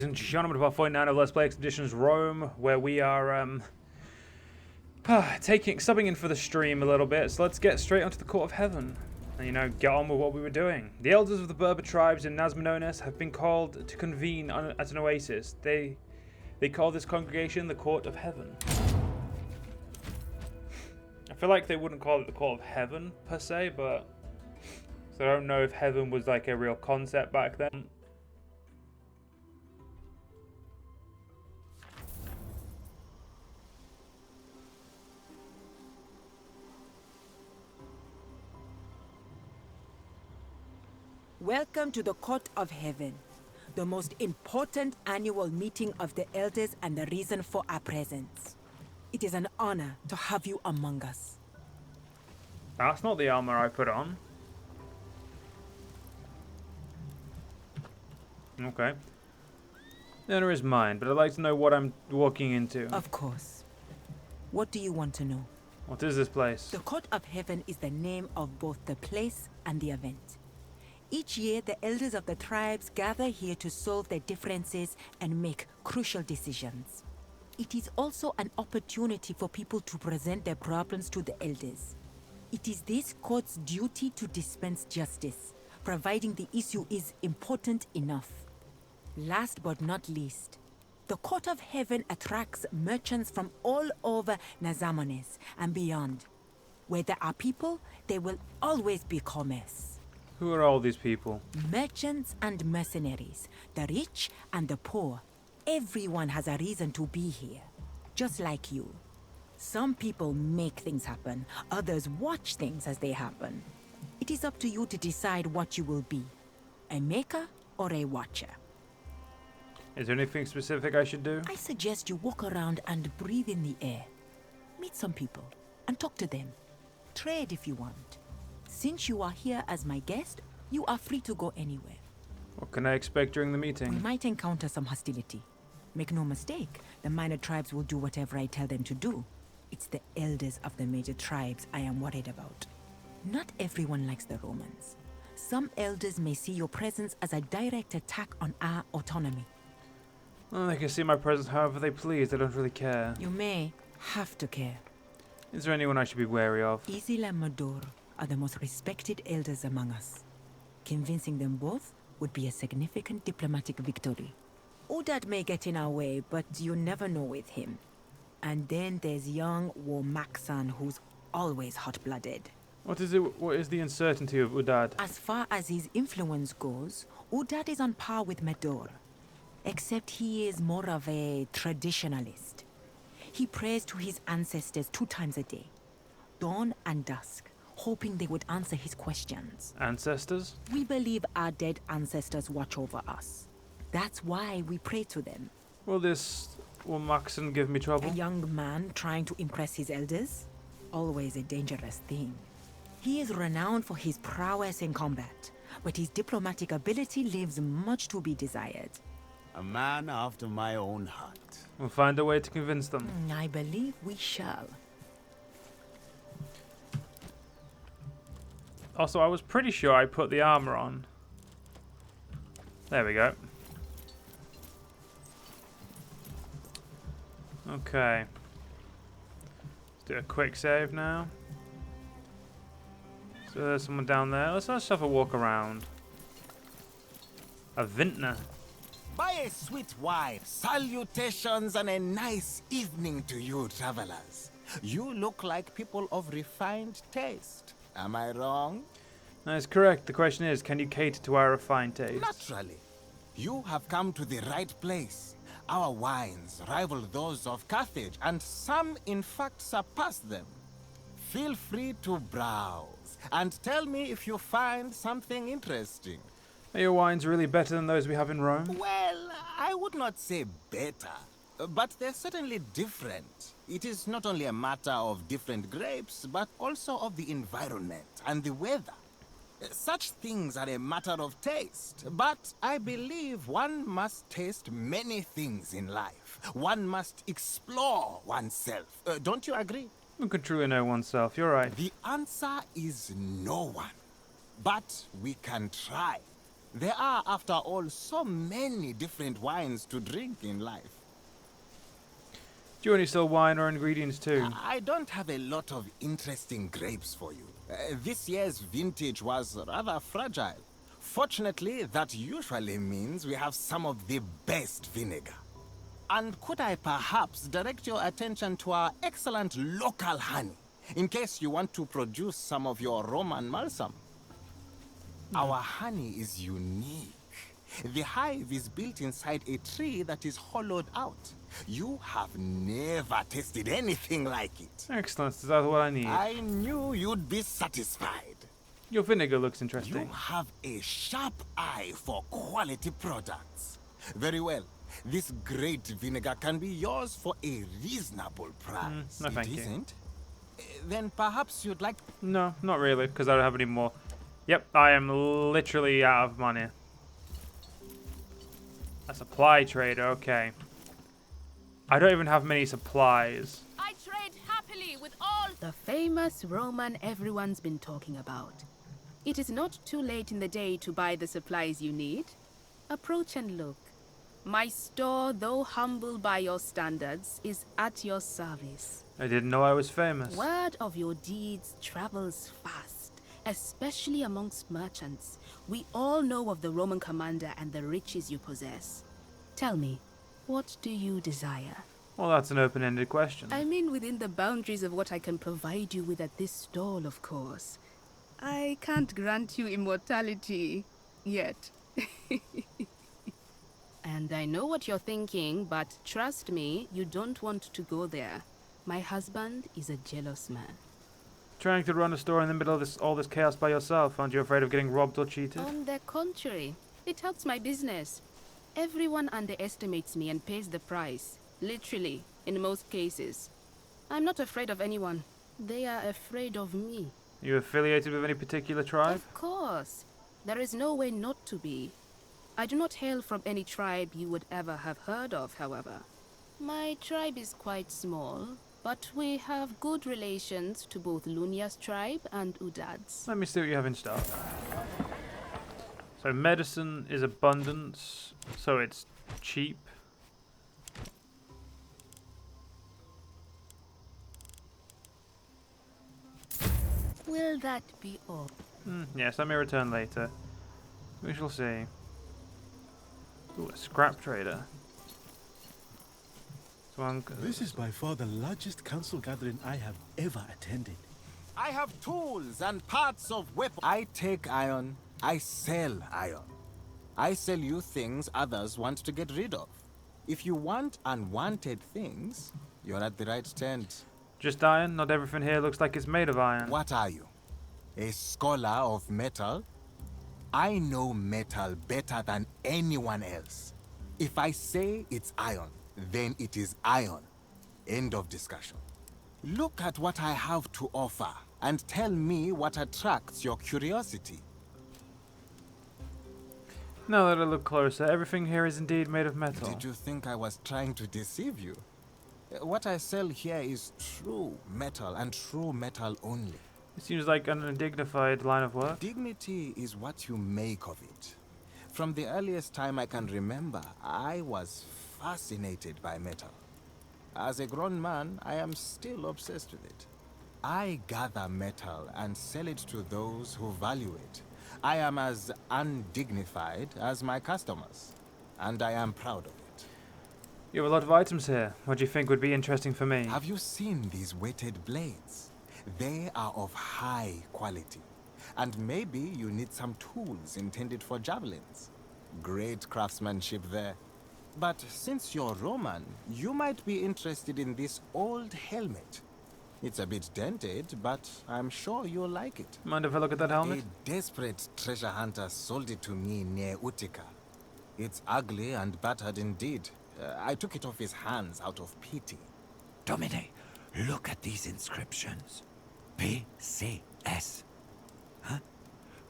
And gentlemen, about 49 of Let's Play Expeditions Rome, where we are subbing in for the stream a little bit. So let's get straight onto the Court of Heaven and, get on with what we were doing. The elders of the Berber tribes in Nasmononis have been called to convene at an oasis. They call this congregation the Court of Heaven. I feel like they wouldn't call it the Court of Heaven per se, but so I don't know if heaven was like a real concept back then. Welcome to the Court of Heaven, the most important annual meeting of the elders and the reason for our presence. It is an honor to have you among us. That's not the armor I put on. Okay. The honor is mine, but I'd like to know what I'm walking into. Of course. What do you want to know? What is this place? The Court of Heaven is the name of both the place and the event. Each year, the elders of the tribes gather here to solve their differences and make crucial decisions. It is also an opportunity for people to present their problems to the elders. It is this court's duty to dispense justice, providing the issue is important enough. Last but not least, the Court of Heaven attracts merchants from all over Nazamones and beyond. Where there are people, there will always be commerce. Who are all these people? Merchants and mercenaries, the rich and the poor. Everyone has a reason to be here, just like you. Some people make things happen, others watch things as they happen. It is up to you to decide what you will be, a maker or a watcher. Is there anything specific I should do? I suggest you walk around and breathe in the air. Meet some people and talk to them. Trade if you want. Since you are here as my guest, you are free to go anywhere. What can I expect during the We meeting? might encounter some hostility. Make no mistake, the minor tribes will do whatever I tell them to do. It's the elders of the major tribes I am worried about. Not everyone likes the Romans. Some elders may see your presence as a direct attack on our autonomy. Well, they can see my presence however they please. I don't really care. You may have to care. Is there anyone I should be wary of? Isil and Mador are the most respected elders among us. Convincing them both would be a significant diplomatic victory. Udad may get in our way, but you never know with him. And then there's young Womaksan, who's always hot-blooded. What is the uncertainty of Udad? As far as his influence goes, Udad is on par with Medor. Except he is more of a traditionalist. He prays to his ancestors 2 times a day, dawn and dusk, hoping they would answer his questions. Ancestors? We believe our dead ancestors watch over us. That's why we pray to them. Will Maxon give me A trouble? young man trying to impress his elders? Always a dangerous thing. He is renowned for his prowess in combat, but his diplomatic ability leaves much to be desired. A man after my own heart. We'll find a way to convince them. I believe we shall. Also, I was pretty sure I put the armor on. There we go. Okay. Let's do a quick save now. So there's someone down there. Let's just have a walk around. A Vintner. By a sweet wife, salutations and a nice evening to you, travelers. You look like people of refined taste. Am I wrong? That is correct. The question is, can you cater to our refined taste? Naturally. You have come to the right place. Our wines rival those of Carthage, and some, in fact, surpass them. Feel free to browse, and tell me if you find something interesting. Are your wines really better than those we have in Rome? Well, I would not say better, but they're certainly different. It is not only a matter of different grapes, but also of the environment and the weather. Such things are a matter of taste, but I believe one must taste many things in life. One must explore oneself. Don't you agree? One can truly know oneself. You're right. The answer is no one, but we can try. There are, after all, so many different wines to drink in life. Do you only sell wine or ingredients too? I don't have a lot of interesting grapes for you. This year's vintage was rather fragile. Fortunately, that usually means we have some of the best vinegar. And could I perhaps direct your attention to our excellent local honey, in case you want to produce some of your Roman balsam? Our honey is unique. The hive is built inside a tree that is hollowed out. You have never tasted anything like it. Excellent, is that what I need? I knew you'd be satisfied. Your vinegar looks interesting. You have a sharp eye for quality products. Very well. This great vinegar can be yours for a reasonable price. No, thank it you. isn't? Then perhaps you'd like... No, not really, because I don't have any more. Yep, I am literally out of money. A supply trader, okay. I don't even have many supplies. I trade happily with all the famous Roman everyone's been talking about. It is not too late in the day to buy the supplies you need. Approach and look. My store, though humble by your standards, is at your service. I didn't know I was famous. Word of your deeds travels fast, especially amongst merchants. We all know of the Roman commander and the riches you possess. Tell me, what do you desire? Well, that's an open-ended question. I mean within the boundaries of what I can provide you with at this stall, of course. I can't grant you immortality yet. And I know what you're thinking, but trust me, you don't want to go there. My husband is a jealous man. Trying to run a store in the middle of all this chaos by yourself, aren't you afraid of getting robbed or cheated? On the contrary, it helps my business. Everyone underestimates me and pays the price. Literally, in most cases. I'm not afraid of anyone. They are afraid of me. Are you affiliated with any particular tribe? Of course. There is no way not to be. I do not hail from any tribe you would ever have heard of, however. My tribe is quite small, but we have good relations to both Lunia's tribe and Udad's. Let me see what you have in stock. So medicine is abundance, so it's cheap. Will that be all? Yes, let me return later. We shall see. Ooh, a scrap trader. This is by far the largest council gathering I have ever attended. I have tools and parts of weapons. I take iron. I sell iron. I sell you things others want to get rid of. If you want unwanted things, you're at the right tent. Just iron? Not everything here looks like it's made of iron. What are you? A scholar of metal? I know metal better than anyone else. If I say it's iron, then it is iron. End of discussion. Look at what I have to offer and tell me what attracts your curiosity. Now that I look closer, everything here is indeed made of metal. Did you think I was trying to deceive you? What I sell here is true metal and true metal only. It seems like an undignified line of work. Dignity is what you make of it. From the earliest time I can remember, I was fascinated by metal. As a grown man, I am still obsessed with it. I gather metal and sell it to those who value it. I am as undignified as my customers, and I am proud of it. You have a lot of items here. What do you think would be interesting for me? Have you seen these weighted blades? They are of high quality. And maybe you need some tools intended for javelins. Great craftsmanship there. But since you're Roman, you might be interested in this old helmet. It's a bit dented, but I'm sure you'll like it. Mind if I look at that helmet? A desperate treasure hunter sold it to me near Utica. It's ugly and battered indeed. I took it off his hands out of pity. Domine, look at these inscriptions. P.C.S. Huh?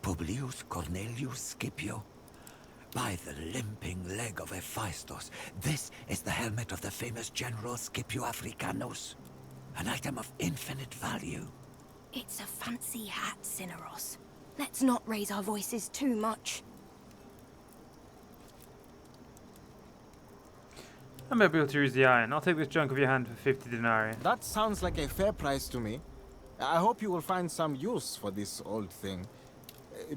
Publius Cornelius Scipio. By the limping leg of Hephaestus, this is the helmet of the famous General Scipio Africanus. An item of infinite value. It's a fancy hat, Cineros. Let's not raise our voices too much. I may be able to use the iron. I'll take this junk of your hand for 50 denarii. That sounds like a fair price to me. I hope you will find some use for this old thing.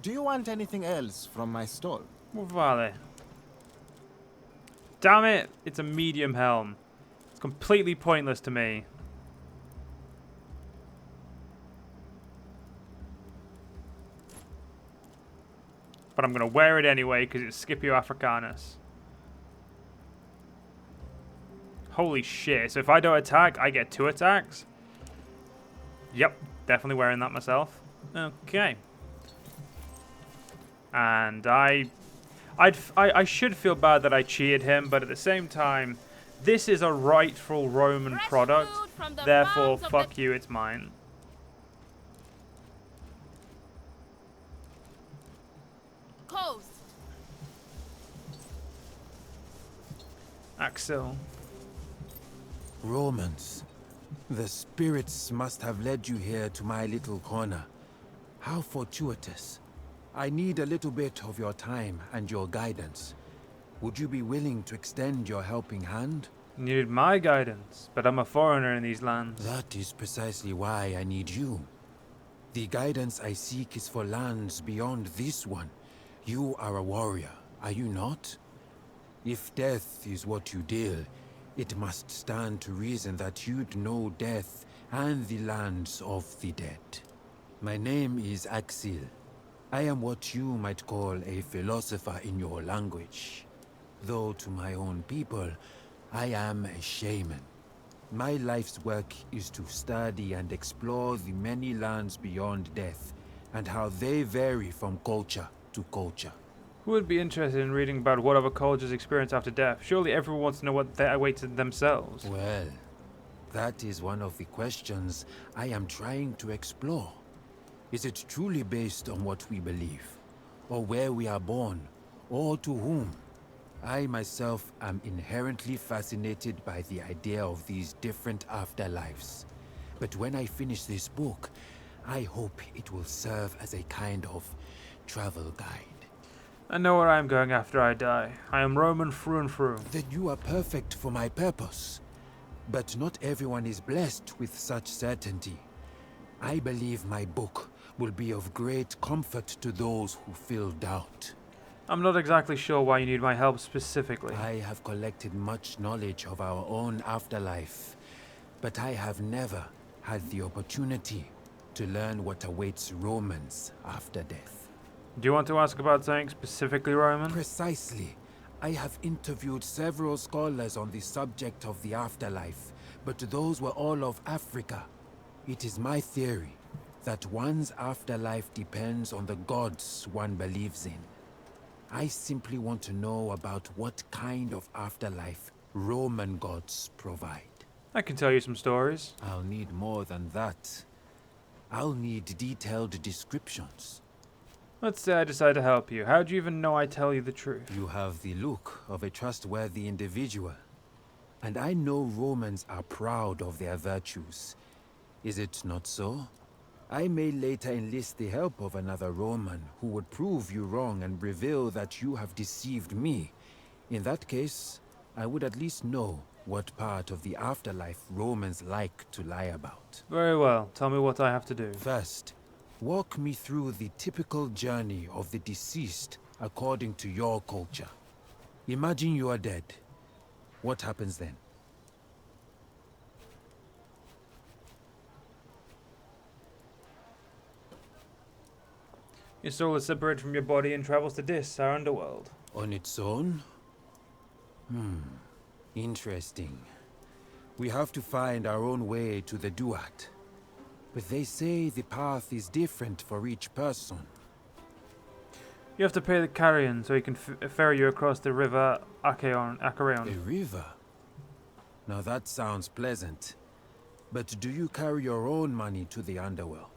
Do you want anything else from my stall? Vale. Damn it! It's a medium helm. It's completely pointless to me. But I'm going to wear it anyway because it's Scipio Africanus. Holy shit. So if I don't attack, I get 2 attacks? Yep, definitely wearing that myself. Okay. And I should feel bad that I cheated him, but at the same time, this is a rightful Roman product. Therefore, fuck you, it's mine. Coast. Axel. Romans, the spirits must have led you here to my little corner. How fortuitous. I need a little bit of your time and your guidance. Would you be willing to extend your helping hand? You needed my guidance, but I'm a foreigner in these lands. That is precisely why I need you. The guidance I seek is for lands beyond this one. You are a warrior, are you not? If death is what you deal, it must stand to reason that you'd know death and the lands of the dead. My name is Axel. I am what you might call a philosopher in your language. Though to my own people, I am a shaman. My life's work is to study and explore the many lands beyond death, and how they vary from culture to culture. Who would be interested in reading about what other cultures experience after death? Surely everyone wants to know what they awaited themselves. Well, that is one of the questions I am trying to explore. Is it truly based on what we believe, or where we are born, or to whom? I myself am inherently fascinated by the idea of these different afterlives. But when I finish this book, I hope it will serve as a kind of travel guide. I know where I am going after I die. I am Roman through and through. Then you are perfect for my purpose. But not everyone is blessed with such certainty. I believe my book will be of great comfort to those who feel doubt. I'm not exactly sure why you need my help specifically. I have collected much knowledge of our own afterlife, but I have never had the opportunity to learn what awaits Romans after death. Do you want to ask about something specifically Roman? Precisely. I have interviewed several scholars on the subject of the afterlife, but those were all of Africa. It is my theory that one's afterlife depends on the gods one believes in. I simply want to know about what kind of afterlife Roman gods provide. I can tell you some stories. I'll need more than that. I'll need detailed descriptions. Let's say I decide to help you. How do you even know I tell you the truth? You have the look of a trustworthy individual. And I know Romans are proud of their virtues. Is it not so? I may later enlist the help of another Roman who would prove you wrong and reveal that you have deceived me. In that case, I would at least know what part of the afterlife Romans like to lie about. Very well. Tell me what I have to do. First, walk me through the typical journey of the deceased according to your culture. Imagine you are dead. What happens then? Your soul is separated from your body and travels to Dis, our underworld. On its own? Interesting. We have to find our own way to the Duat. But they say the path is different for each person. You have to pay the carrion so he can ferry you across the river Acraeon. A river? Now that sounds pleasant. But do you carry your own money to the underworld?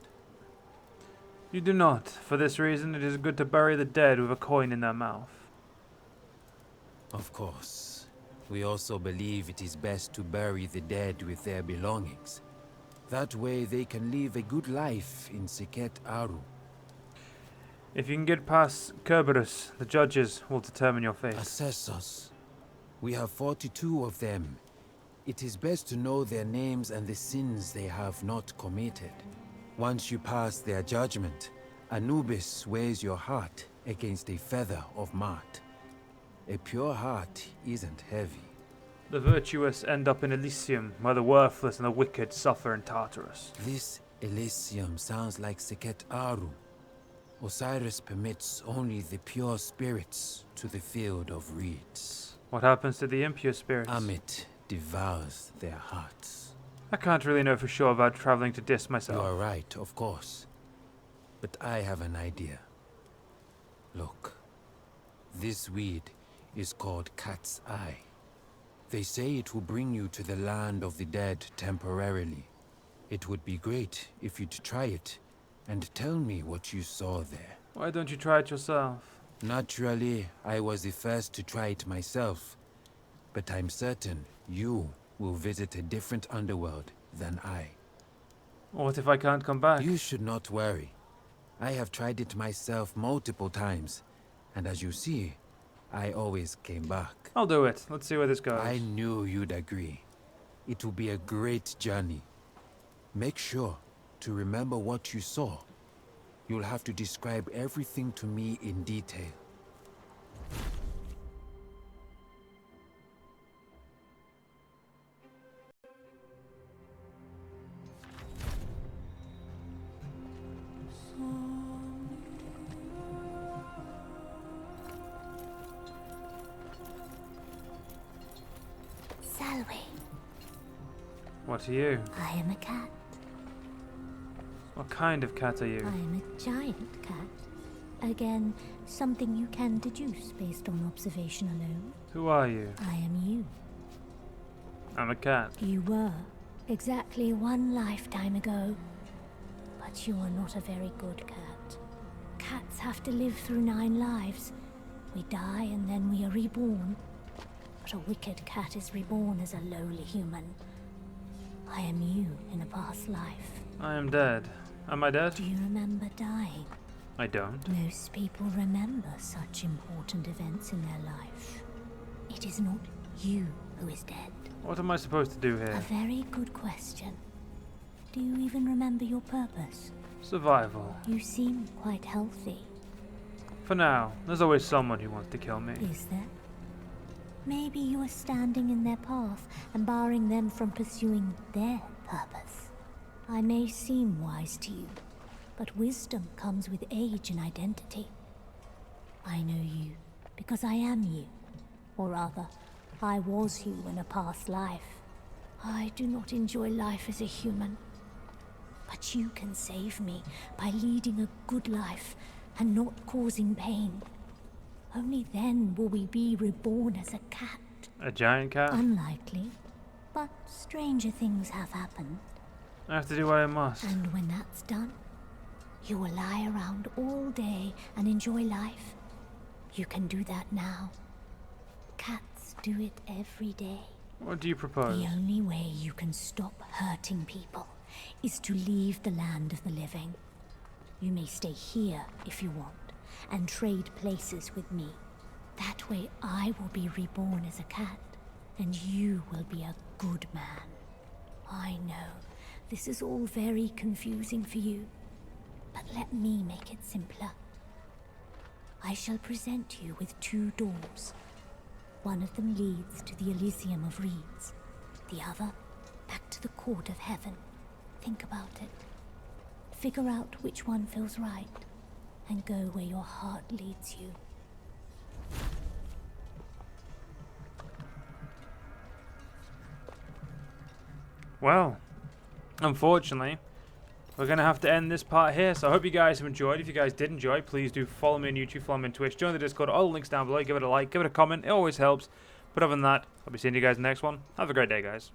You do not. For this reason, it is good to bury the dead with a coin in their mouth. Of course. We also believe it is best to bury the dead with their belongings. That way they can live a good life in Siket Aru. If you can get past Kerberus, the judges will determine your fate. Assessors. We have 42 of them. It is best to know their names and the sins they have not committed. Once you pass their judgment, Anubis weighs your heart against a feather of mart. A pure heart isn't heavy. The virtuous end up in Elysium, where the worthless and the wicked suffer in Tartarus. This Elysium sounds like Seket Aru. Osiris permits only the pure spirits to the field of reeds. What happens to the impure spirits? Amit devours their hearts. I can't really know for sure about traveling to Dis myself. You are right, of course. But I have an idea. Look. This weed is called Cat's Eye. They say it will bring you to the land of the dead temporarily. It would be great if you'd try it and tell me what you saw there. Why don't you try it yourself? Naturally, I was the first to try it myself. But I'm certain you will visit a different underworld than I. What if I can't come back? You should not worry. I have tried it myself multiple times, and as you see, I always came back. I'll do it. Let's see where this goes. I knew you'd agree. It will be a great journey. Make sure to remember what you saw. You'll have to describe everything to me in detail. Salwe, What are you? I am a cat. What kind of cat are I you? am a giant cat. Again, something you can deduce based on observation alone. Who are you? I am you. I'm a cat. You were. Exactly one lifetime ago. But you are not a very good cat. Cats have to live through 9 lives. We die and then we are reborn. But a wicked cat is reborn as a lowly human. I am you in a past life. I am dead. Am I dead? Do you remember dying? I don't. Most people remember such important events in their life. It is not you who is dead. What am I supposed to do A here? very good question. Do you even remember your purpose? Survival. You seem quite healthy. For now, there's always someone who wants to kill me. Is there? Maybe you are standing in their path and barring them from pursuing their purpose. I may seem wise to you, but wisdom comes with age and identity. I know you because I am you. Or rather, I was you in a past life. I do not enjoy life as a human. But you can save me by leading a good life and not causing pain. Only then will we be reborn as a cat. A giant cat? Unlikely, but stranger things have happened. I have to do what I must. And when that's done, you will lie around all day and enjoy life. You can do that now. Cats do it every day. What do you propose? The only way you can stop hurting people is to leave the land of the living. You may stay here if you want, and trade places with me. That way I will be reborn as a cat, and you will be a good man. I know, this is all very confusing for you, but let me make it simpler. I shall present you with 2 doors. One of them leads to the Elysium of Reeds, the other back to the court of heaven. Think about it. Figure out which one feels right, and go where your heart leads you. Well, unfortunately, we're going to have to end this part here. So I hope you guys have enjoyed. If you guys did enjoy, please do follow me on YouTube, follow me on Twitch, join the Discord, all the links down below. Give it a like, give it a comment. It always helps. But other than that, I'll be seeing you guys in the next one. Have a great day, guys.